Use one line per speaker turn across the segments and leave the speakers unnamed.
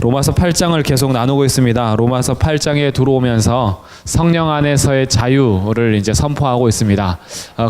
로마서 8장을 계속 나누고 있습니다. 로마서 8장에 들어오면서 성령 안에서의 자유를 이제 선포하고 있습니다.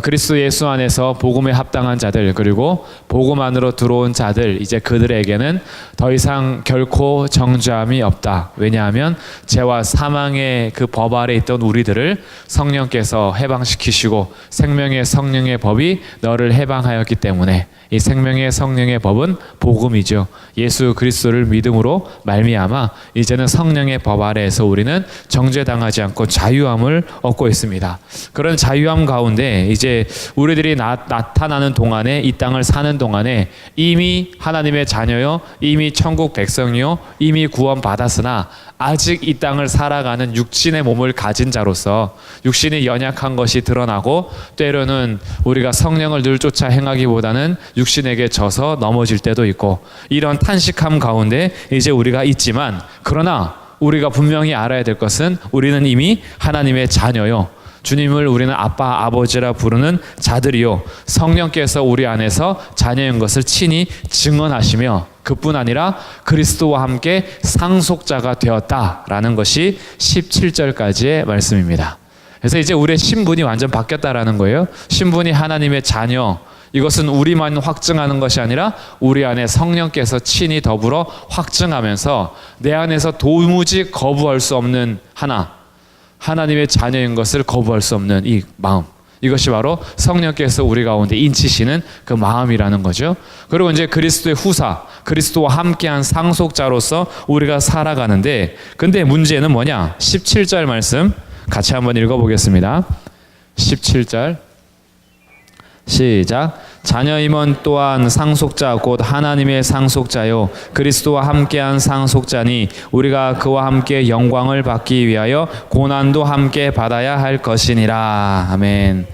그리스도 예수 안에서 복음에 합당한 자들, 그리고 복음 안으로 들어온 자들, 이제 그들에게는 더 이상 결코 정죄함이 없다. 왜냐하면 죄와 사망의 그 법 아래 있던 우리들을 성령께서 해방시키시고 생명의 성령의 법이 너를 해방하였기 때문에, 이 생명의 성령의 법은 복음이죠. 예수 그리스도를 믿음으로 말미암아 이제는 성령의 법 아래에서 우리는 정죄당하지 않고 자유함을 얻고 있습니다. 그런 자유함 가운데 이제 우리들이 나타나는 동안에, 이 땅을 사는 동안에 이미 하나님의 자녀요, 이미 천국 백성이요, 이미 구원 받았으나 아직 이 땅을 살아가는 육신의 몸을 가진 자로서 육신이 연약한 것이 드러나고, 때로는 우리가 성령을 늘 쫓아 행하기보다는 육신에게 져서 넘어질 때도 있고, 이런 탄식함 가운데 이제 우리가 있지만, 그러나 우리가 분명히 알아야 될 것은 우리는 이미 하나님의 자녀요, 주님을 우리는 아빠 아버지라 부르는 자들이요, 성령께서 우리 안에서 자녀인 것을 친히 증언하시며 그뿐 아니라 그리스도와 함께 상속자가 되었다라는 것이 17절까지의 말씀입니다. 그래서 이제 우리의 신분이 완전 바뀌었다라는 거예요. 신분이 하나님의 자녀, 이것은 우리만 확증하는 것이 아니라 우리 안에 성령께서 친히 더불어 확증하면서 내 안에서 도무지 거부할 수 없는 하나님의 자녀인 것을 거부할 수 없는 이 마음, 이것이 바로 성령께서 우리 가운데 인치시는 그 마음이라는 거죠. 그리고 이제 그리스도의 후사, 그리스도와 함께한 상속자로서 우리가 살아가는데, 근데 문제는 뭐냐? 17절 말씀 같이 한번 읽어보겠습니다. 17절 시작. 자녀임은 또한 상속자 곧 하나님의 상속자요 그리스도와 함께한 상속자니 우리가 그와 함께 영광을 받기 위하여 고난도 함께 받아야 할 것이니라. 아멘.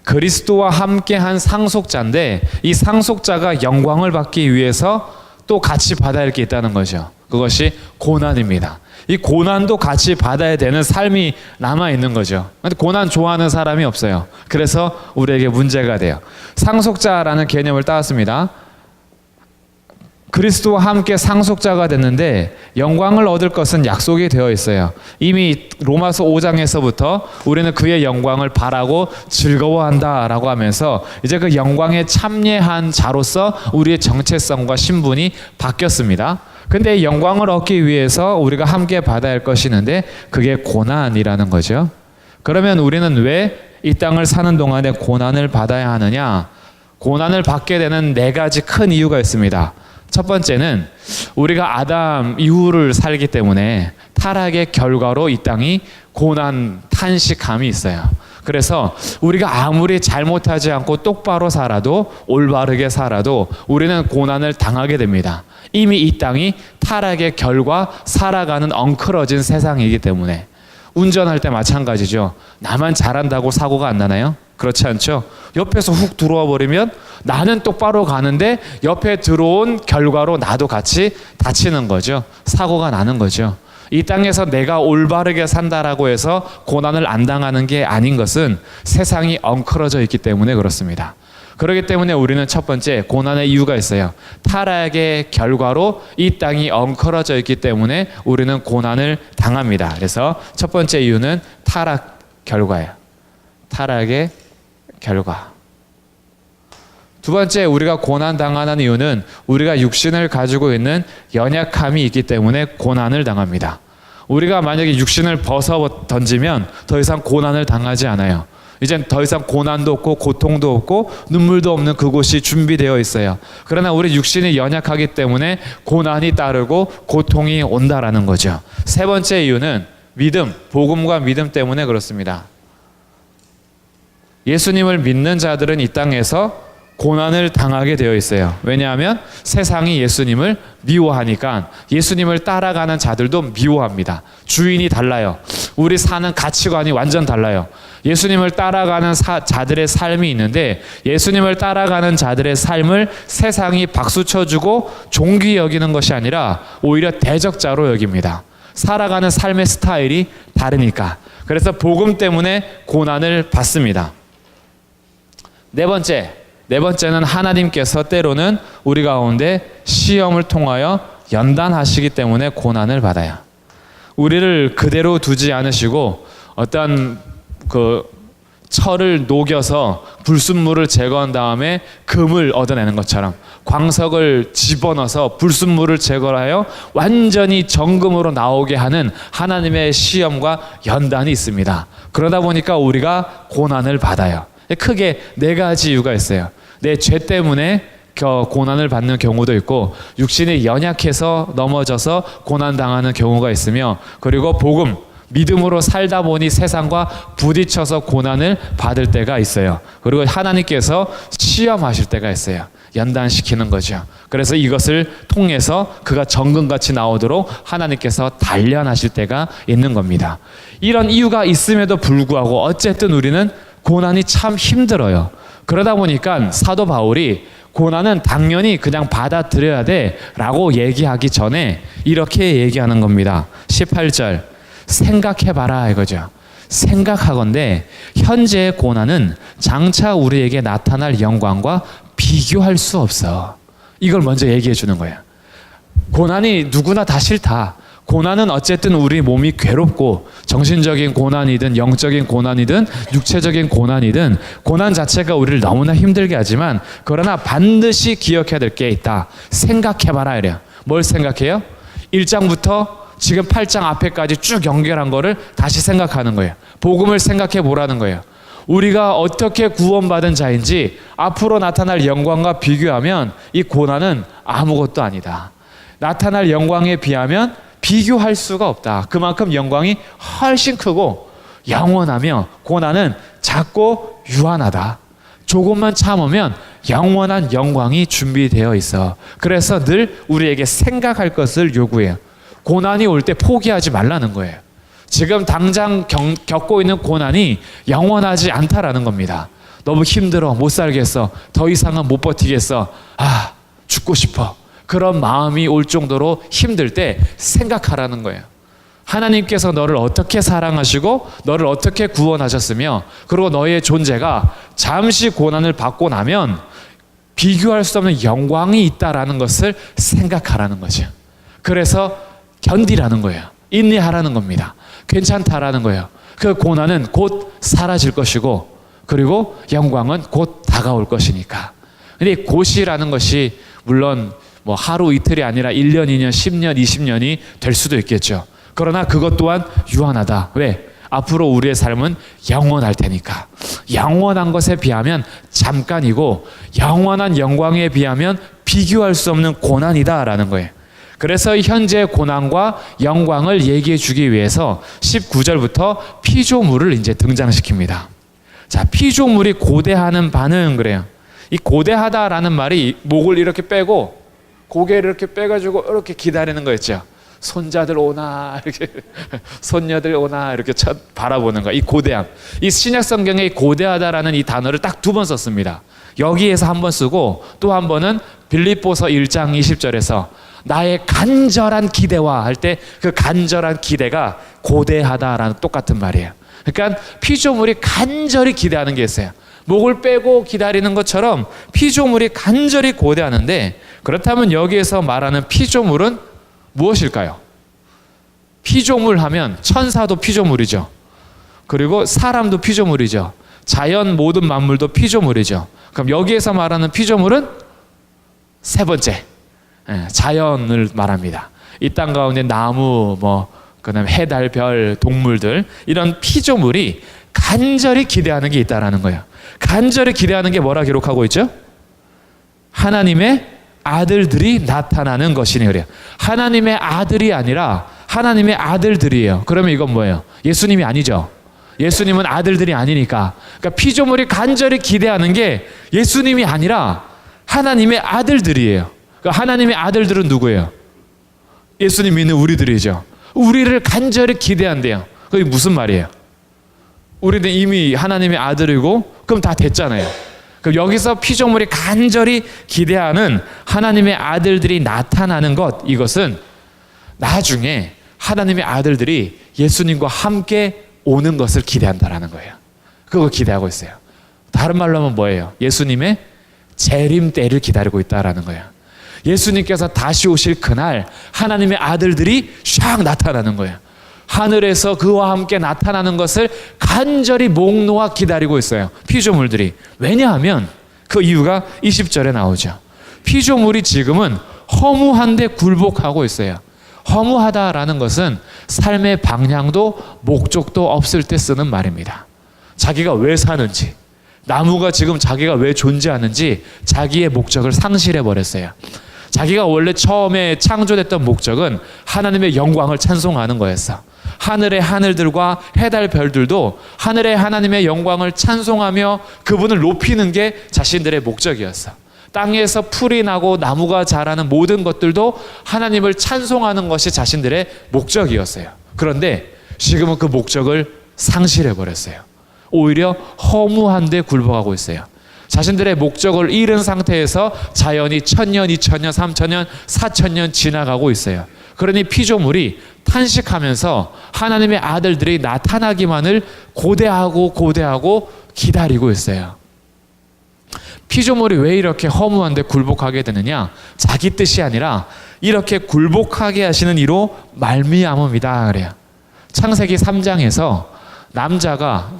그리스도와 함께한 상속자인데, 이 상속자가 영광을 받기 위해서 또 같이 받아야 할 게 있다는 거죠. 그것이 고난입니다. 이 고난도 같이 받아야 되는 삶이 남아있는 거죠. 근데 고난 좋아하는 사람이 없어요. 그래서 우리에게 문제가 돼요. 상속자라는 개념을 따왔습니다. 그리스도와 함께 상속자가 됐는데 영광을 얻을 것은 약속이 되어 있어요. 이미 로마서 5장에서부터 우리는 그의 영광을 바라고 즐거워한다라고 하면서 이제 그 영광에 참여한 자로서 우리의 정체성과 신분이 바뀌었습니다. 근데 영광을 얻기 위해서 우리가 함께 받아야 할 것이 있는데 그게 고난이라는 거죠. 그러면 우리는 왜 이 땅을 사는 동안에 고난을 받아야 하느냐? 고난을 받게 되는 4가지 큰 이유가 있습니다. 첫 번째는 우리가 아담 이후를 살기 때문에 타락의 결과로 이 땅이 고난, 탄식함이 있어요. 그래서 우리가 아무리 잘못하지 않고 똑바로 살아도, 올바르게 살아도 우리는 고난을 당하게 됩니다. 이미 이 땅이 타락의 결과, 살아가는 엉클어진 세상이기 때문에. 운전할 때 마찬가지죠. 나만 잘한다고 사고가 안 나나요? 그렇지 않죠? 옆에서 훅 들어와 버리면 나는 똑바로 가는데 옆에 들어온 결과로 나도 같이 다치는 거죠. 사고가 나는 거죠. 이 땅에서 내가 올바르게 산다라고 해서 고난을 안 당하는 게 아닌 것은 세상이 엉클어져 있기 때문에 그렇습니다. 그렇기 때문에 우리는 첫 번째, 고난의 이유가 있어요. 타락의 결과로 이 땅이 엉클어져 있기 때문에 우리는 고난을 당합니다. 그래서 첫 번째 이유는 타락 결과예요. 타락의 결과. 두 번째, 우리가 고난 당하는 이유는 우리가 육신을 가지고 있는 연약함이 있기 때문에 고난을 당합니다. 우리가 만약에 육신을 벗어 던지면 더 이상 고난을 당하지 않아요. 이젠 더 이상 고난도 없고 고통도 없고 눈물도 없는 그곳이 준비되어 있어요. 그러나 우리 육신이 연약하기 때문에 고난이 따르고 고통이 온다라는 거죠. 세 번째 이유는 믿음, 복음과 믿음 때문에 그렇습니다. 예수님을 믿는 자들은 이 땅에서 고난을 당하게 되어 있어요. 왜냐하면 세상이 예수님을 미워하니까 예수님을 따라가는 자들도 미워합니다. 주인이 달라요. 우리 사는 가치관이 완전 달라요. 예수님을 따라가는 자들의 삶이 있는데 예수님을 따라가는 자들의 삶을 세상이 박수 쳐주고 존귀 여기는 것이 아니라 오히려 대적자로 여깁니다. 살아가는 삶의 스타일이 다르니까. 그래서 복음 때문에 고난을 받습니다. 네 번째는 하나님께서 때로는 우리 가운데 시험을 통하여 연단하시기 때문에 고난을 받아요. 우리를 그대로 두지 않으시고 어떤 그 철을 녹여서 불순물을 제거한 다음에 금을 얻어내는 것처럼 광석을 집어넣어서 불순물을 제거하여 완전히 정금으로 나오게 하는 하나님의 시험과 연단이 있습니다. 그러다 보니까 우리가 고난을 받아요. 크게 네 가지 이유가 있어요. 내 죄 때문에 고난을 받는 경우도 있고, 육신이 연약해서 넘어져서 고난당하는 경우가 있으며, 그리고 복음, 믿음으로 살다 보니 세상과 부딪혀서 고난을 받을 때가 있어요. 그리고 하나님께서 시험하실 때가 있어요. 연단시키는 거죠. 그래서 이것을 통해서 그가 정금같이 나오도록 하나님께서 단련하실 때가 있는 겁니다. 이런 이유가 있음에도 불구하고 어쨌든 우리는 고난이 참 힘들어요. 그러다 보니까 사도 바울이 고난은 당연히 그냥 받아들여야 돼 라고 얘기하기 전에 이렇게 얘기하는 겁니다. 18절, 생각해봐라 이거죠. 생각하건대 현재의 고난은 장차 우리에게 나타날 영광과 비교할 수 없어. 이걸 먼저 얘기해 주는 거예요. 고난이 누구나 다 싫다. 고난은 어쨌든 우리 몸이 괴롭고, 정신적인 고난이든 영적인 고난이든 육체적인 고난이든 고난 자체가 우리를 너무나 힘들게 하지만, 그러나 반드시 기억해야 될 게 있다. 생각해봐라 이래요. 뭘 생각해요? 1장부터 지금 8장 앞에까지 쭉 연결한 거를 다시 생각하는 거예요. 복음을 생각해 보라는 거예요. 우리가 어떻게 구원받은 자인지 앞으로 나타날 영광과 비교하면 이 고난은 아무것도 아니다. 나타날 영광에 비하면 비교할 수가 없다. 그만큼 영광이 훨씬 크고 영원하며 고난은 작고 유한하다. 조금만 참으면 영원한 영광이 준비되어 있어. 그래서 늘 우리에게 생각할 것을 요구해요. 고난이 올 때 포기하지 말라는 거예요. 지금 당장 겪고 있는 고난이 영원하지 않다라는 겁니다. 너무 힘들어, 못 살겠어, 더 이상은 못 버티겠어, 죽고 싶어, 그런 마음이 올 정도로 힘들 때 생각하라는 거예요. 하나님께서 너를 어떻게 사랑하시고 너를 어떻게 구원하셨으며, 그리고 너의 존재가 잠시 고난을 받고 나면 비교할 수 없는 영광이 있다라는 것을 생각하라는 거죠. 그래서 견디라는 거예요. 인내하라는 겁니다. 괜찮다라는 거예요. 그 고난은 곧 사라질 것이고, 그리고 영광은 곧 다가올 것이니까. 근데 곧이라는 것이 물론 뭐 하루 이틀이 아니라 1년, 2년, 10년, 20년이 될 수도 있겠죠. 그러나 그것 또한 유한하다. 왜? 앞으로 우리의 삶은 영원할 테니까. 영원한 것에 비하면 잠깐이고, 영원한 영광에 비하면 비교할 수 없는 고난이다라는 거예요. 그래서 현재 고난과 영광을 얘기해 주기 위해서 19절부터 피조물을 이제 등장시킵니다. 자, 피조물이 고대하는 반응 그래요. 이 고대하다라는 말이 목을 이렇게 빼고 고개를 이렇게 빼가지고 이렇게 기다리는 거였죠. 손자들 오나, 이렇게 손녀들 오나 이렇게 바라보는 거. 이 고대함. 이 신약 성경에 고대하다라는 이 단어를 딱 2번 썼습니다. 여기에서 한 번 쓰고, 또 한 번은 빌립보서 1장 20절에서 나의 간절한 기대와 할 때 그 간절한 기대가 고대하다라는 똑같은 말이에요. 그러니까 피조물이 간절히 기대하는 게 있어요. 목을 빼고 기다리는 것처럼 피조물이 간절히 고대하는데, 그렇다면 여기에서 말하는 피조물은 무엇일까요? 피조물 하면 천사도 피조물이죠. 그리고 사람도 피조물이죠. 자연 모든 만물도 피조물이죠. 그럼 여기에서 말하는 피조물은 세 번째, 자연을 말합니다. 이 땅 가운데 나무, 그다음에 해, 달, 별, 동물들, 이런 피조물이 간절히 기대하는 게 있다라는 거예요. 간절히 기대하는 게 뭐라 기록하고 있죠? 하나님의 아들들이 나타나는 것이니 그래요. 하나님의 아들이 아니라 하나님의 아들들이에요. 그러면 이건 뭐예요? 예수님이 아니죠. 예수님은 아들들이 아니니까. 그러니까 피조물이 간절히 기대하는 게 예수님이 아니라 하나님의 아들들이에요. 그러니까 하나님의 아들들은 누구예요? 예수님 믿는 우리들이죠. 우리를 간절히 기대한대요. 그게 무슨 말이에요? 우리는 이미 하나님의 아들이고 그럼 다 됐잖아요. 그럼 여기서 피조물이 간절히 기대하는 하나님의 아들들이 나타나는 것, 이것은 나중에 하나님의 아들들이 예수님과 함께 오는 것을 기대한다라는 거예요. 그거 기대하고 있어요. 다른 말로 하면 뭐예요? 예수님의 재림 때를 기다리고 있다라는 거예요. 예수님께서 다시 오실 그날 하나님의 아들들이 샥 나타나는 거예요. 하늘에서 그와 함께 나타나는 것을 간절히 목 놓아 기다리고 있어요. 피조물들이. 왜냐하면 그 이유가 20절에 나오죠. 피조물이 지금은 허무한데 굴복하고 있어요. 허무하다라는 것은 삶의 방향도 목적도 없을 때 쓰는 말입니다. 자기가 왜 사는지, 나무가 지금 자기가 왜 존재하는지 자기의 목적을 상실해 버렸어요. 자기가 원래 처음에 창조됐던 목적은 하나님의 영광을 찬송하는 거였어. 하늘의 하늘들과 해달 별들도 하늘의 하나님의 영광을 찬송하며 그분을 높이는 게 자신들의 목적이었어. 땅에서 풀이 나고 나무가 자라는 모든 것들도 하나님을 찬송하는 것이 자신들의 목적이었어요. 그런데 지금은 그 목적을 상실해 버렸어요. 오히려 허무한데 굴복하고 있어요. 자신들의 목적을 잃은 상태에서 자연이 1000년, 2000년, 3000년, 4000년 지나가고 있어요. 그러니 피조물이 탄식하면서 하나님의 아들들이 나타나기만을 고대하고 기다리고 있어요. 피조물이 왜 이렇게 허무한데 굴복하게 되느냐? 자기 뜻이 아니라 이렇게 굴복하게 하시는 이로 말미암음이다 그래요. 창세기 3장에서 남자가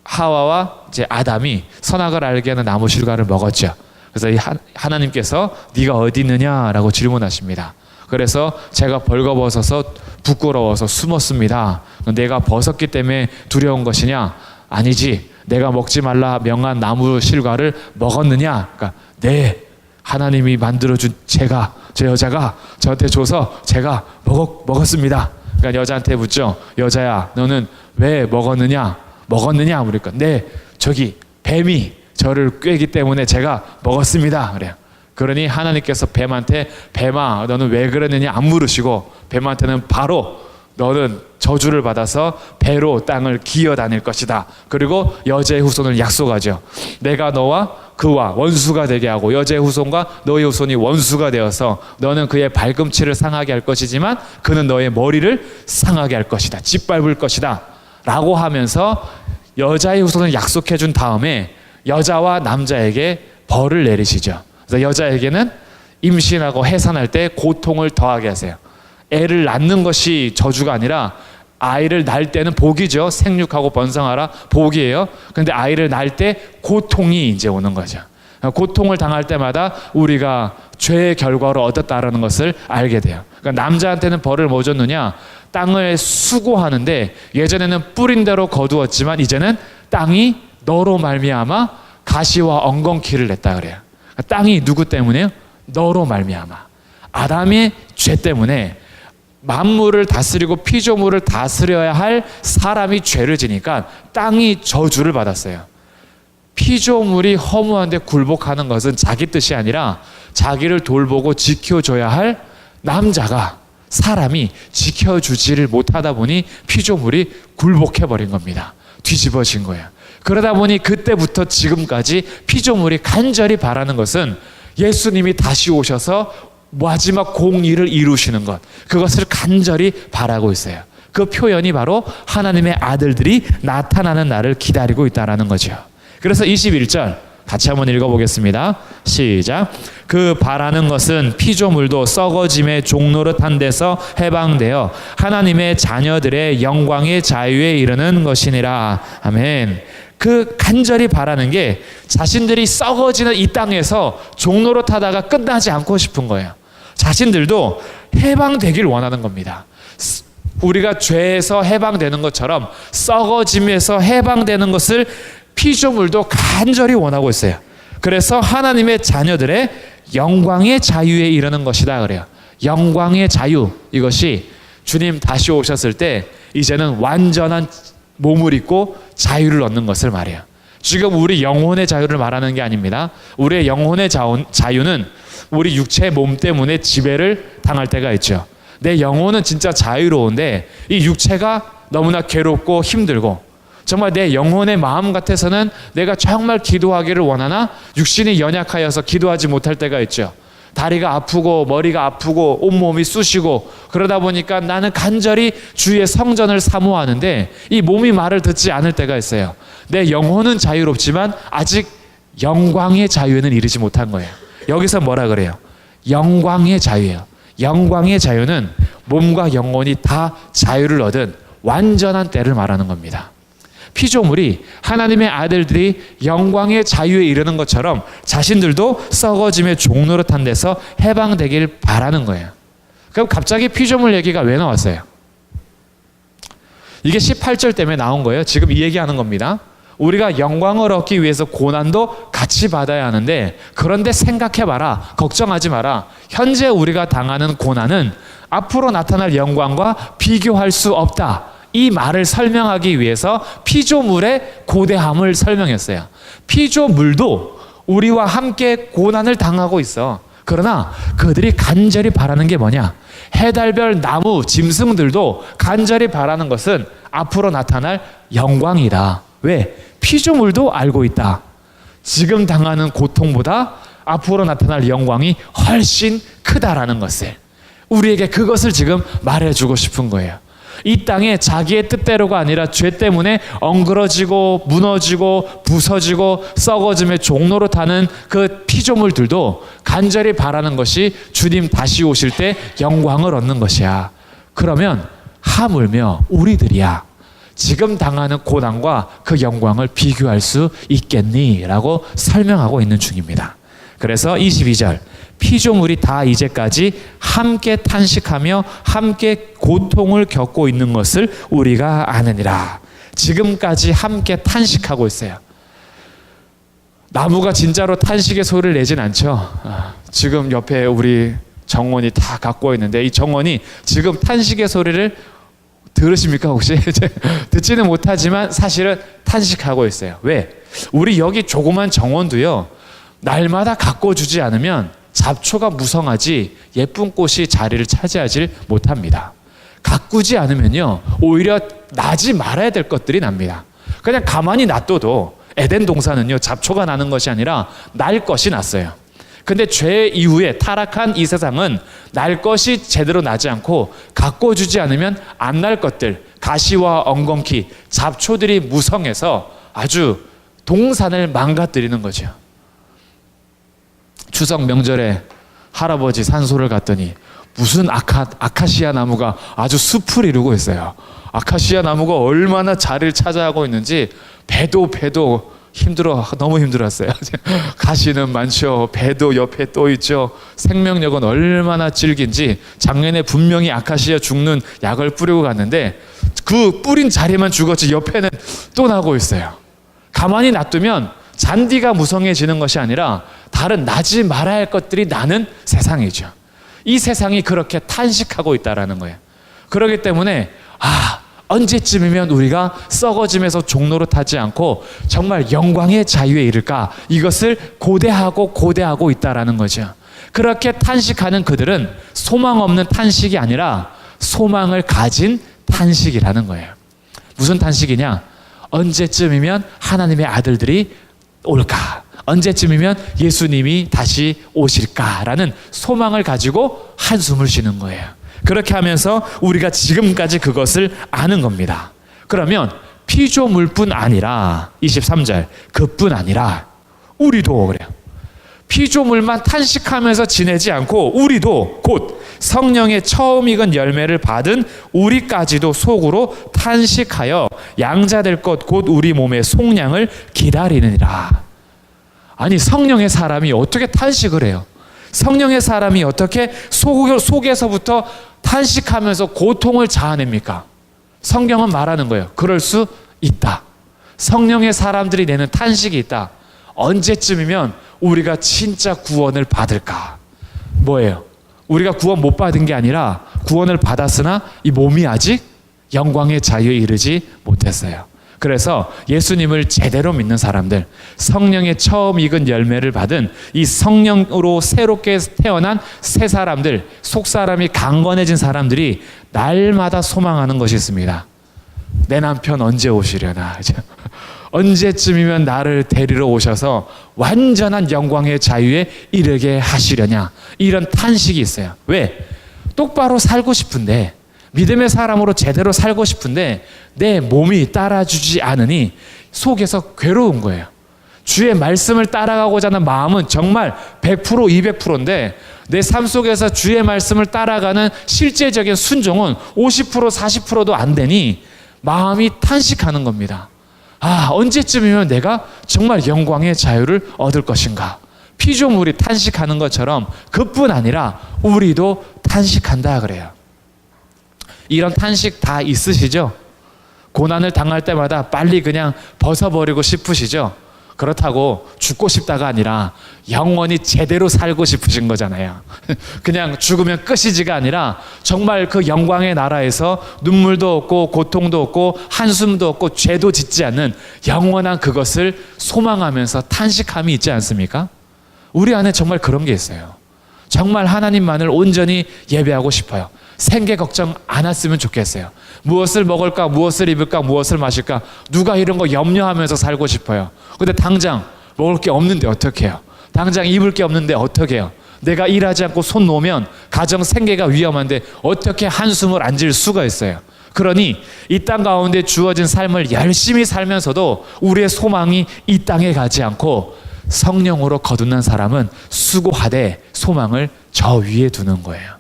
하와와 이제 아담이 선악을 알게 하는 나무 실과를 먹었죠. 그래서 하나님께서 네가 어디 있느냐라고 질문하십니다. 그래서 제가 벌거벗어서 부끄러워서 숨었습니다. 내가 벗었기 때문에 두려운 것이냐? 아니지. 내가 먹지 말라 명한 나무 실과를 먹었느냐? 그러니까 네, 하나님이 만들어준 저 여자가 저한테 줘서 제가 먹었습니다. 그러니까 여자한테 묻죠. 여자야, 너는 왜 먹었느냐? 그러니까 네, 저기 뱀이 저를 꿰기 때문에 제가 먹었습니다. 그래요. 그러니 하나님께서 뱀한테 뱀아 너는 왜 그랬느냐 안 물으시고 뱀한테는 바로 너는 저주를 받아서 배로 땅을 기어 다닐 것이다. 그리고 여자의 후손을 약속하죠. 내가 너와 그와 원수가 되게 하고 여자의 후손과 너의 후손이 원수가 되어서 너는 그의 발꿈치를 상하게 할 것이지만 그는 너의 머리를 상하게 할 것이다. 짓밟을 것이다. 라고 하면서 여자의 후손을 약속해 준 다음에 여자와 남자에게 벌을 내리시죠. 그래서 여자에게는 임신하고 해산할 때 고통을 더하게 하세요. 애를 낳는 것이 저주가 아니라 아이를 낳을 때는 복이죠. 생육하고 번성하라 복이에요. 그런데 아이를 낳을 때 고통이 이제 오는 거죠. 고통을 당할 때마다 우리가 죄의 결과로 얻었다라는 것을 알게 돼요. 그러니까 남자한테는 벌을 뭐 줬느냐? 땅을 수고하는데 예전에는 뿌린 대로 거두었지만 이제는 땅이 너로 말미암아 가시와 엉겅퀴를 냈다 그래요. 땅이 누구 때문에요? 너로 말미암아. 아담의 죄 때문에 만물을 다스리고 피조물을 다스려야 할 사람이 죄를 지니까 땅이 저주를 받았어요. 피조물이 허무한데 굴복하는 것은 자기 뜻이 아니라 자기를 돌보고 지켜줘야 할 남자가 사람이 지켜주지를 못하다 보니 피조물이 굴복해버린 겁니다. 뒤집어진 거예요. 그러다 보니 그때부터 지금까지 피조물이 간절히 바라는 것은 예수님이 다시 오셔서 마지막 공의를 이루시는 것, 그것을 간절히 바라고 있어요. 그 표현이 바로 하나님의 아들들이 나타나는 날을 기다리고 있다는 거죠. 그래서 21절 같이 한번 읽어보겠습니다. 시작. 그 바라는 것은 피조물도 썩어짐의 종노릇한 데서 해방되어 하나님의 자녀들의 영광의 자유에 이르는 것이니라. 아멘. 그 간절히 바라는 게 자신들이 썩어지는 이 땅에서 종노릇하다가 끝나지 않고 싶은 거예요. 자신들도 해방되길 원하는 겁니다. 우리가 죄에서 해방되는 것처럼 썩어짐에서 해방되는 것을 피조물도 간절히 원하고 있어요. 그래서 하나님의 자녀들의 영광의 자유에 이르는 것이다 그래요. 영광의 자유, 이것이 주님 다시 오셨을 때 이제는 완전한 몸을 입고 자유를 얻는 것을 말해요. 지금 우리 영혼의 자유를 말하는 게 아닙니다. 우리의 영혼의 자유는 우리 육체의 몸 때문에 지배를 당할 때가 있죠. 내 영혼은 진짜 자유로운데 이 육체가 너무나 괴롭고 힘들고 정말 내 영혼의 마음 같아서는 내가 정말 기도하기를 원하나 육신이 연약하여서 기도하지 못할 때가 있죠. 다리가 아프고 머리가 아프고 온몸이 쑤시고 그러다 보니까 나는 간절히 주의 성전을 사모하는데 이 몸이 말을 듣지 않을 때가 있어요. 내 영혼은 자유롭지만 아직 영광의 자유에는 이르지 못한 거예요. 여기서 뭐라 그래요? 영광의 자유예요. 영광의 자유는 몸과 영혼이 다 자유를 얻은 완전한 때를 말하는 겁니다. 피조물이 하나님의 아들들이 영광의 자유에 이르는 것처럼 자신들도 썩어짐의 종노릇한 데서 해방되길 바라는 거예요. 그럼 갑자기 피조물 얘기가 왜 나왔어요? 이게 18절 때문에 나온 거예요. 지금 이 얘기하는 겁니다. 우리가 영광을 얻기 위해서 고난도 같이 받아야 하는데, 그런데 생각해봐라. 걱정하지 마라. 현재 우리가 당하는 고난은 앞으로 나타날 영광과 비교할 수 없다. 이 말을 설명하기 위해서 피조물의 고대함을 설명했어요. 피조물도 우리와 함께 고난을 당하고 있어. 그러나 그들이 간절히 바라는 게 뭐냐? 해달별 나무 짐승들도 간절히 바라는 것은 앞으로 나타날 영광이다. 왜? 피조물도 알고 있다. 지금 당하는 고통보다 앞으로 나타날 영광이 훨씬 크다라는 것을, 우리에게 그것을 지금 말해주고 싶은 거예요. 이 땅에 자기의 뜻대로가 아니라 죄 때문에 엉그러지고 무너지고 부서지고 썩어짐의 종로로 타는 그 피조물들도 간절히 바라는 것이 주님 다시 오실 때 영광을 얻는 것이야. 그러면 하물며 우리들이야 지금 당하는 고난과 그 영광을 비교할 수 있겠니? 라고 설명하고 있는 중입니다. 그래서 22절, 피조물이 다 이제까지 함께 탄식하며 함께 고통을 겪고 있는 것을 우리가 아느니라. 지금까지 함께 탄식하고 있어요. 나무가 진짜로 탄식의 소리를 내진 않죠. 지금 옆에 우리 정원이 다 갖고 있는데 이 정원이 지금 탄식의 소리를 들으십니까 혹시? 듣지는 못하지만 사실은 탄식하고 있어요. 왜? 우리 여기 조그만 정원도요, 날마다 가꿔주지 않으면 잡초가 무성하지 예쁜 꽃이 자리를 차지하지 못합니다. 가꾸지 않으면요, 오히려 나지 말아야 될 것들이 납니다. 그냥 가만히 놔둬도 에덴 동산은요, 잡초가 나는 것이 아니라 날 것이 났어요. 근데 죄 이후에 타락한 이 세상은 날 것이 제대로 나지 않고 가꿔주지 않으면 안 날 것들, 가시와 엉겅퀴, 잡초들이 무성해서 아주 동산을 망가뜨리는 거죠. 추석 명절에 할아버지 산소를 갔더니 무슨 아카시아 나무가 아주 숲을 이루고 있어요. 아카시아 나무가 얼마나 자리를 차지하고 있는지 배도 힘들어, 너무 힘들었어요. 가시는 많죠. 배도 옆에 또 있죠. 생명력은 얼마나 질긴지 작년에 분명히 아카시아 죽는 약을 뿌리고 갔는데 그 뿌린 자리만 죽었지 옆에는 또 나고 있어요. 가만히 놔두면 잔디가 무성해지는 것이 아니라 다른 나지 말아야 할 것들이 나는 세상이죠. 이 세상이 그렇게 탄식하고 있다라는 거예요. 그렇기 때문에 언제쯤이면 우리가 썩어짐에서 종로로 타지 않고 정말 영광의 자유에 이를까? 이것을 고대하고 있다라는 거죠. 그렇게 탄식하는 그들은 소망 없는 탄식이 아니라 소망을 가진 탄식이라는 거예요. 무슨 탄식이냐? 언제쯤이면 하나님의 아들들이 올까? 언제쯤이면 예수님이 다시 오실까라는 소망을 가지고 한숨을 쉬는 거예요. 그렇게 하면서 우리가 지금까지 그것을 아는 겁니다. 그러면 피조물뿐 아니라 23절, 그뿐 아니라 우리도 그래요. 피조물만 탄식하면서 지내지 않고 우리도 곧 성령의 처음 익은 열매를 받은 우리까지도 속으로 탄식하여 양자될 것 곧 우리 몸의 속량을 기다리느니라. 아니, 성령의 사람이 어떻게 탄식을 해요? 성령의 사람이 어떻게 속에서부터 탄식하면서 고통을 자아냅니까? 성경은 말하는 거예요. 그럴 수 있다. 성령의 사람들이 내는 탄식이 있다. 언제쯤이면 우리가 진짜 구원을 받을까? 뭐예요? 우리가 구원 못 받은 게 아니라 구원을 받았으나 이 몸이 아직 영광의 자유에 이르지 못했어요. 그래서 예수님을 제대로 믿는 사람들, 성령의 처음 익은 열매를 받은 이 성령으로 새롭게 태어난 새 사람들, 속사람이 강건해진 사람들이 날마다 소망하는 것이 있습니다. 내 남편 언제 오시려나? 언제쯤이면 나를 데리러 오셔서 완전한 영광의 자유에 이르게 하시려냐? 이런 탄식이 있어요. 왜? 똑바로 살고 싶은데, 믿음의 사람으로 제대로 살고 싶은데 내 몸이 따라주지 않으니 속에서 괴로운 거예요. 주의 말씀을 따라가고자 하는 마음은 정말 100%, 200%인데 내 삶 속에서 주의 말씀을 따라가는 실제적인 순종은 50%, 40%도 안 되니 마음이 탄식하는 겁니다. 아, 언제쯤이면 내가 정말 영광의 자유를 얻을 것인가? 피조물이 탄식하는 것처럼 그뿐 아니라 우리도 탄식한다 그래요. 이런 탄식 다 있으시죠? 고난을 당할 때마다 빨리 그냥 벗어버리고 싶으시죠? 그렇다고 죽고 싶다가 아니라 영원히 제대로 살고 싶으신 거잖아요. 그냥 죽으면 끝이지가 아니라 정말 그 영광의 나라에서 눈물도 없고 고통도 없고 한숨도 없고 죄도 짓지 않는 영원한 그것을 소망하면서 탄식함이 있지 않습니까? 우리 안에 정말 그런 게 있어요. 정말 하나님만을 온전히 예배하고 싶어요. 생계 걱정 안 했으면 좋겠어요. 무엇을 먹을까, 무엇을 입을까, 무엇을 마실까, 누가 이런 거 염려하면서 살고 싶어요. 근데 당장 먹을 게 없는데 어떻게 해요? 당장 입을 게 없는데 어떻게 해요? 내가 일하지 않고 손 놓으면 가정 생계가 위험한데 어떻게 한숨을 안 질 수가 있어요? 그러니 이 땅 가운데 주어진 삶을 열심히 살면서도 우리의 소망이 이 땅에 가지 않고 성령으로 거듭난 사람은 수고하되 소망을 저 위에 두는 거예요.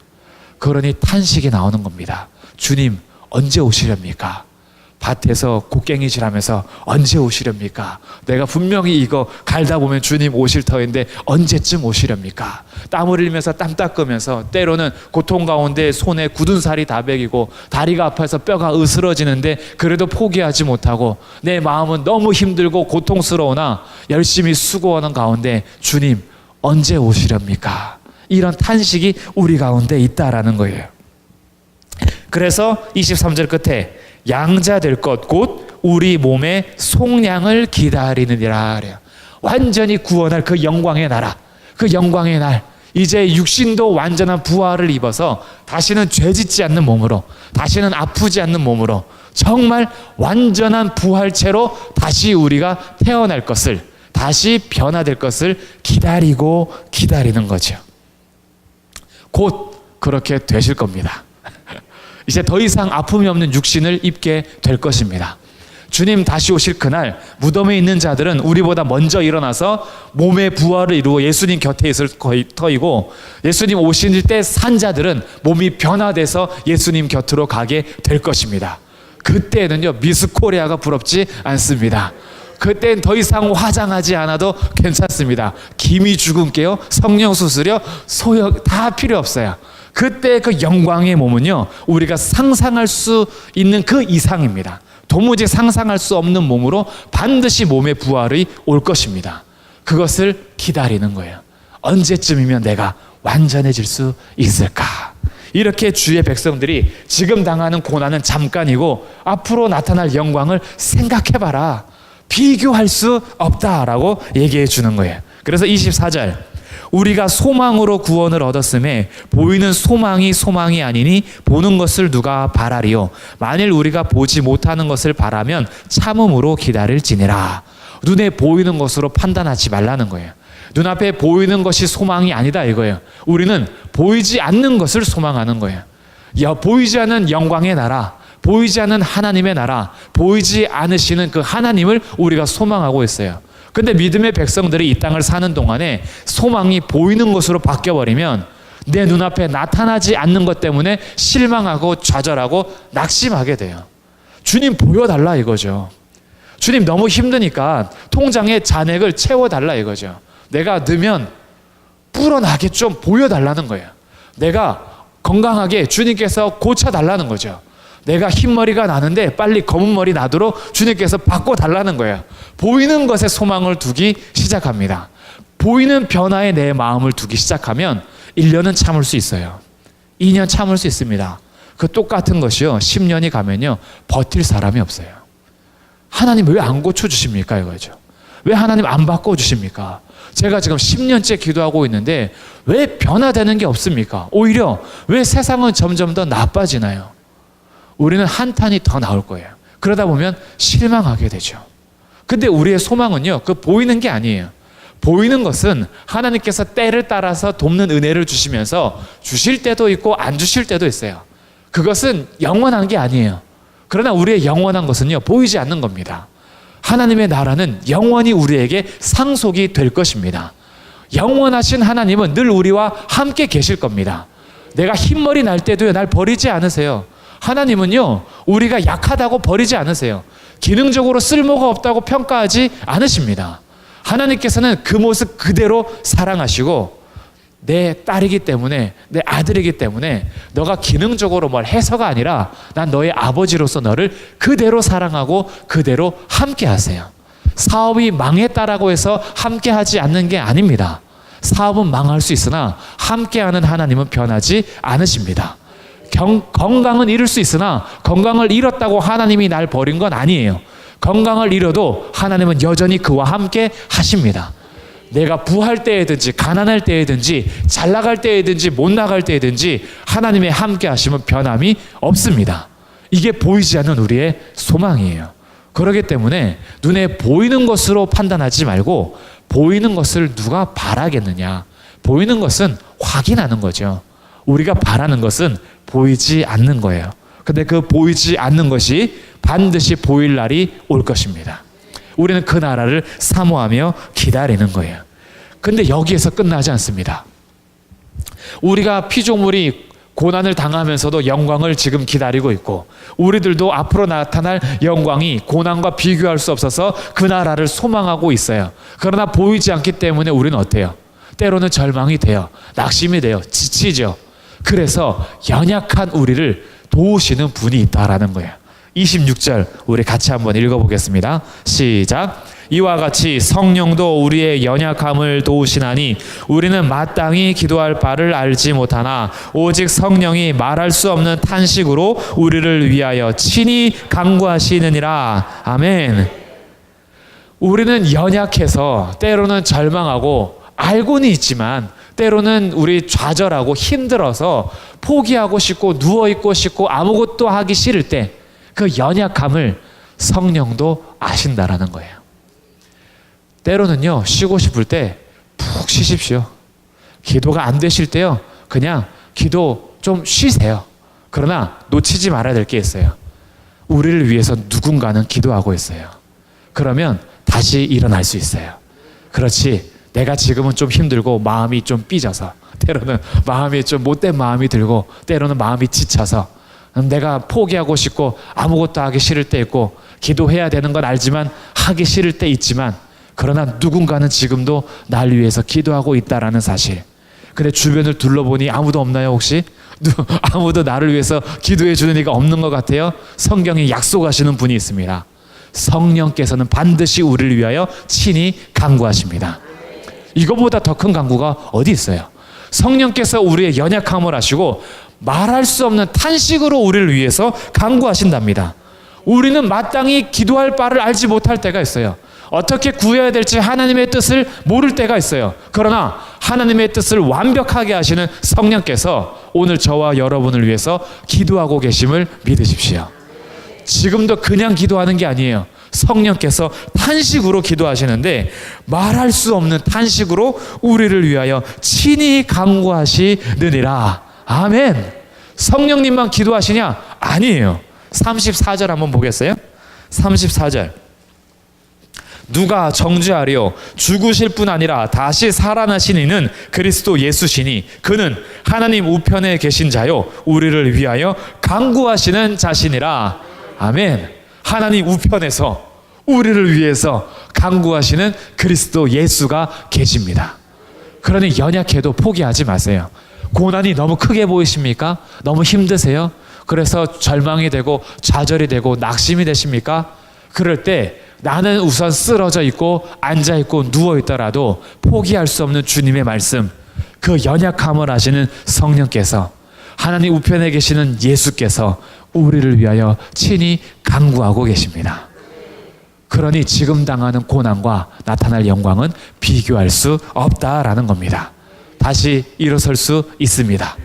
그러니 탄식이 나오는 겁니다. 주님 언제 오시렵니까? 밭에서 곡괭이질하면서 언제 오시렵니까? 내가 분명히 이거 갈다 보면 주님 오실 터인데 언제쯤 오시렵니까? 땀을 흘리면서 땀 닦으면서 때로는 고통 가운데 손에 굳은 살이 다 배기고 다리가 아파서 뼈가 으스러지는데 그래도 포기하지 못하고 내 마음은 너무 힘들고 고통스러우나 열심히 수고하는 가운데 주님 언제 오시렵니까? 이런 탄식이 우리 가운데 있다라는 거예요. 그래서 23절 끝에 양자 될 것 곧 우리 몸의 속량을 기다리느니라 그래요. 완전히 구원할 그 영광의 나라, 그 영광의 날, 이제 육신도 완전한 부활을 입어서 다시는 죄짓지 않는 몸으로, 다시는 아프지 않는 몸으로 정말 완전한 부활체로 다시 우리가 태어날 것을, 다시 변화될 것을 기다리는 거죠. 곧 그렇게 되실 겁니다. 이제 더 이상 아픔이 없는 육신을 입게 될 것입니다. 주님 다시 오실 그날 무덤에 있는 자들은 우리보다 먼저 일어나서 몸의 부활을 이루어 예수님 곁에 있을 터이고 예수님 오실 때 산 자들은 몸이 변화돼서 예수님 곁으로 가게 될 것입니다. 그때는요 미스 코리아가 부럽지 않습니다. 그땐 더 이상 화장하지 않아도 괜찮습니다. 기미 주근깨요, 성령 수술이요, 소역 다 필요 없어요. 그때 그 영광의 몸은요 우리가 상상할 수 있는 그 이상입니다. 도무지 상상할 수 없는 몸으로 반드시 몸의 부활이 올 것입니다. 그것을 기다리는 거예요. 언제쯤이면 내가 완전해질 수 있을까? 이렇게 주의 백성들이 지금 당하는 고난은 잠깐이고 앞으로 나타날 영광을 생각해봐라. 비교할 수 없다라고 얘기해 주는 거예요. 그래서 24절 우리가 소망으로 구원을 얻었음에 보이는 소망이 아니니 보는 것을 누가 바라리요. 만일 우리가 보지 못하는 것을 바라면 참음으로 기다릴지니라. 눈에 보이는 것으로 판단하지 말라는 거예요. 눈앞에 보이는 것이 소망이 아니다 이거예요. 우리는 보이지 않는 것을 소망하는 거예요. 보이지 않는 영광의 나라, 보이지 않는 하나님의 나라, 보이지 않으시는 그 하나님을 우리가 소망하고 있어요. 근데 믿음의 백성들이 이 땅을 사는 동안에 소망이 보이는 것으로 바뀌어버리면 내 눈앞에 나타나지 않는 것 때문에 실망하고 좌절하고 낙심하게 돼요. 주님 보여달라 이거죠. 주님 너무 힘드니까 통장에 잔액을 채워달라 이거죠. 내가 넣으면 불어나게 좀 보여달라는 거예요. 내가 건강하게 주님께서 고쳐달라는 거죠. 내가 흰머리가 나는데 빨리 검은 머리 나도록 주님께서 바꿔달라는 거예요. 보이는 것에 소망을 두기 시작합니다. 보이는 변화에 내 마음을 두기 시작하면 1년은 참을 수 있어요. 2년 참을 수 있습니다. 그 똑같은 것이요 10년이 가면요 버틸 사람이 없어요. 하나님 왜 안 고쳐주십니까 이거죠. 왜 하나님 안 바꿔주십니까? 제가 지금 10년째 기도하고 있는데 왜 변화되는 게 없습니까? 오히려 왜 세상은 점점 더 나빠지나요? 우리는 한탄이 더 나올 거예요. 그러다 보면 실망하게 되죠. 근데 우리의 소망은요 그 보이는 게 아니에요. 보이는 것은 하나님께서 때를 따라서 돕는 은혜를 주시면서 주실 때도 있고 안 주실 때도 있어요. 그것은 영원한 게 아니에요. 그러나 우리의 영원한 것은요 보이지 않는 겁니다. 하나님의 나라는 영원히 우리에게 상속이 될 것입니다. 영원하신 하나님은 늘 우리와 함께 계실 겁니다. 내가 흰머리 날 때도요, 날 버리지 않으세요. 하나님은요, 우리가 약하다고 버리지 않으세요. 기능적으로 쓸모가 없다고 평가하지 않으십니다. 하나님께서는 그 모습 그대로 사랑하시고, 내 딸이기 때문에, 내 아들이기 때문에 너가 기능적으로 뭘 해서가 아니라 난 너의 아버지로서 너를 그대로 사랑하고 그대로 함께 하세요. 사업이 망했다라고 해서 함께 하지 않는 게 아닙니다. 사업은 망할 수 있으나 함께하는 하나님은 변하지 않으십니다. 건강은 잃을 수 있으나 건강을 잃었다고 하나님이 날 버린 건 아니에요. 건강을 잃어도 하나님은 여전히 그와 함께 하십니다. 내가 부할 때에든지 가난할 때에든지 잘 나갈 때에든지 못 나갈 때에든지 하나님의 함께 하심은 변함이 없습니다. 이게 보이지 않는 우리의 소망이에요. 그렇기 때문에 눈에 보이는 것으로 판단하지 말고 보이는 것을 누가 바라겠느냐. 보이는 것은 확인하는 거죠. 우리가 바라는 것은 보이지 않는 거예요. 근데 그 보이지 않는 것이 반드시 보일 날이 올 것입니다. 우리는 그 나라를 사모하며 기다리는 거예요. 근데 여기에서 끝나지 않습니다. 우리가 피조물이 고난을 당하면서도 영광을 지금 기다리고 있고, 우리들도 앞으로 나타날 영광이 고난과 비교할 수 없어서 그 나라를 소망하고 있어요. 그러나 보이지 않기 때문에 우리는 어때요? 때로는 절망이 돼요. 낙심이 돼요. 지치죠. 그래서 연약한 우리를 도우시는 분이 있다라는 거예요. 26절 우리 같이 한번 읽어보겠습니다. 시작. 이와 같이 성령도 우리의 연약함을 도우시나니 우리는 마땅히 기도할 바를 알지 못하나 오직 성령이 말할 수 없는 탄식으로 우리를 위하여 친히 간구하시느니라. 아멘. 우리는 연약해서 때로는 절망하고 알고는 있지만 때로는 우리 좌절하고 힘들어서 포기하고 싶고 누워있고 싶고 아무것도 하기 싫을 때 그 연약함을 성령도 아신다라는 거예요. 때로는요, 쉬고 싶을 때 푹 쉬십시오. 기도가 안 되실 때요, 그냥 기도 좀 쉬세요. 그러나 놓치지 말아야 될 게 있어요. 우리를 위해서 누군가는 기도하고 있어요. 그러면 다시 일어날 수 있어요. 그렇지, 내가 지금은 좀 힘들고 마음이 좀 삐져서, 때로는 마음이 좀 못된 마음이 들고 때로는 마음이 지쳐서 내가 포기하고 싶고 아무것도 하기 싫을 때 있고 기도해야 되는 건 알지만 하기 싫을 때 있지만, 그러나 누군가는 지금도 날 위해서 기도하고 있다라는 사실. 근데 주변을 둘러보니 아무도 없나요 혹시? 아무도 나를 위해서 기도해 주는 이가 없는 것 같아요. 성경이 약속하시는 분이 있습니다. 성령께서는 반드시 우리를 위하여 친히 간구하십니다. 이거보다 더 큰 간구가 어디 있어요? 성령께서 우리의 연약함을 아시고 말할 수 없는 탄식으로 우리를 위해서 간구하신답니다. 우리는 마땅히 기도할 바를 알지 못할 때가 있어요. 어떻게 구해야 될지 하나님의 뜻을 모를 때가 있어요. 그러나 하나님의 뜻을 완벽하게 하시는 성령께서 오늘 저와 여러분을 위해서 기도하고 계심을 믿으십시오. 지금도 그냥 기도하는 게 아니에요. 성령께서 탄식으로 기도하시는데 말할 수 없는 탄식으로 우리를 위하여 친히 간구하시느니라. 아멘. 성령님만 기도하시냐? 아니에요. 34절 한번 보겠어요? 34절. 누가 정죄하리요? 죽으실 뿐 아니라 다시 살아나신 이는 그리스도 예수시니 그는 하나님 우편에 계신 자요 우리를 위하여 간구하시는 자시니라. 아멘. 하나님 우편에서 우리를 위해서 간구하시는 그리스도 예수가 계십니다. 그러니 연약해도 포기하지 마세요. 고난이 너무 크게 보이십니까? 너무 힘드세요? 그래서 절망이 되고 좌절이 되고 낙심이 되십니까? 그럴 때 나는 우선 쓰러져 있고 앉아 있고 누워 있더라도 포기할 수 없는 주님의 말씀, 그 연약함을 아시는 성령께서, 하나님 우편에 계시는 예수께서 우리를 위하여 친히 간구하고 계십니다. 그러니 지금 당하는 고난과 나타날 영광은 비교할 수 없다라는 겁니다. 다시 일어설 수 있습니다.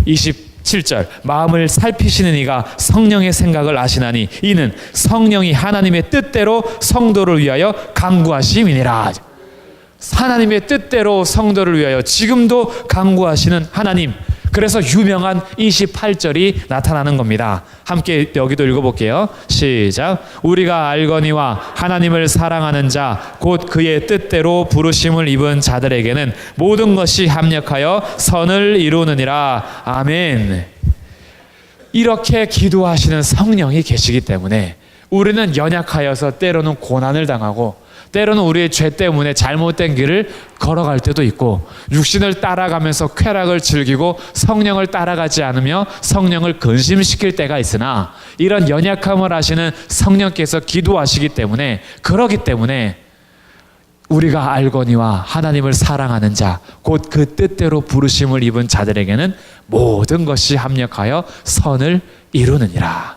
27절. 마음을 살피시는 이가 성령의 생각을 아시나니 이는 성령이 하나님의 뜻대로 성도를 위하여 간구하심이니라. 하나님의 뜻대로 성도를 위하여 지금도 간구하시는 하나님, 그래서 유명한 28절이 나타나는 겁니다. 함께 여기도 읽어볼게요. 시작. 우리가 알거니와 하나님을 사랑하는 자 곧 그의 뜻대로 부르심을 입은 자들에게는 모든 것이 합력하여 선을 이루느니라. 아멘. 이렇게 기도하시는 성령이 계시기 때문에 우리는 연약하여서 때로는 고난을 당하고 때로는 우리의 죄 때문에 잘못된 길을 걸어갈 때도 있고 육신을 따라가면서 쾌락을 즐기고 성령을 따라가지 않으며 성령을 근심시킬 때가 있으나 이런 연약함을 아시는 성령께서 기도하시기 때문에 그러기 때문에 우리가 알거니와 하나님을 사랑하는 자 곧 그 뜻대로 부르심을 입은 자들에게는 모든 것이 합력하여 선을 이루느니라.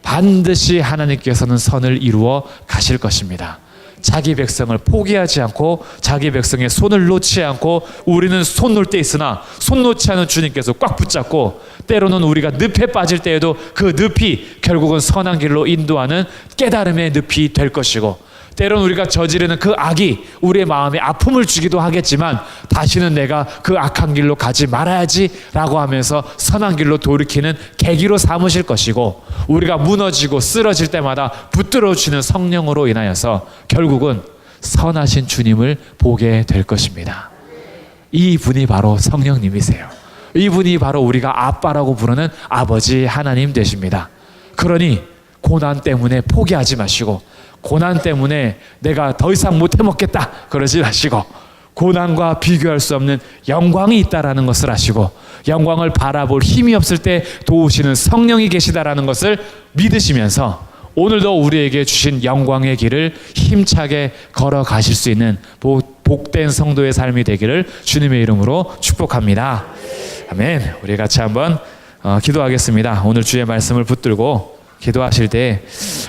반드시 하나님께서는 선을 이루어 가실 것입니다. 자기 백성을 포기하지 않고 자기 백성의 손을 놓지 않고 우리는 손 놓을 때 있으나 손 놓지 않은 주님께서 꽉 붙잡고 때로는 우리가 늪에 빠질 때에도 그 늪이 결국은 선한 길로 인도하는 깨달음의 늪이 될 것이고 때로는 우리가 저지르는 그 악이 우리의 마음에 아픔을 주기도 하겠지만 다시는 내가 그 악한 길로 가지 말아야지 라고 하면서 선한 길로 돌이키는 계기로 삼으실 것이고 우리가 무너지고 쓰러질 때마다 붙들어 주시는 성령으로 인하여서 결국은 선하신 주님을 보게 될 것입니다. 이분이 바로 성령님이세요. 이분이 바로 우리가 아빠라고 부르는 아버지 하나님 되십니다. 그러니 고난 때문에 포기하지 마시고 고난 때문에 내가 더 이상 못 해먹겠다 그러지 마시고 고난과 비교할 수 없는 영광이 있다라는 것을 아시고 영광을 바라볼 힘이 없을 때 도우시는 성령이 계시다라는 것을 믿으시면서 오늘도 우리에게 주신 영광의 길을 힘차게 걸어가실 수 있는 복된 성도의 삶이 되기를 주님의 이름으로 축복합니다. 아멘. 우리 같이 한번 기도하겠습니다. 오늘 주의 말씀을 붙들고 기도하실 때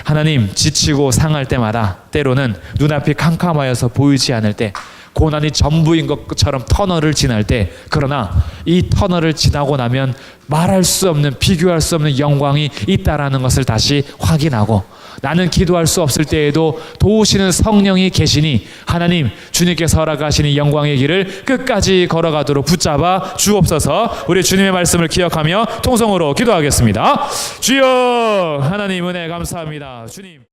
하나님 지치고 상할 때마다 때로는 눈앞이 캄캄하여서 보이지 않을 때 고난이 전부인 것처럼 터널을 지날 때 그러나 이 터널을 지나고 나면 말할 수 없는 비교할 수 없는 영광이 있다라는 것을 다시 확인하고 나는 기도할 수 없을 때에도 도우시는 성령이 계시니 하나님 주님께서 허락하시는 영광의 길을 끝까지 걸어가도록 붙잡아 주옵소서. 우리 주님의 말씀을 기억하며 통성으로 기도하겠습니다. 주여 하나님 은혜 감사합니다. 주님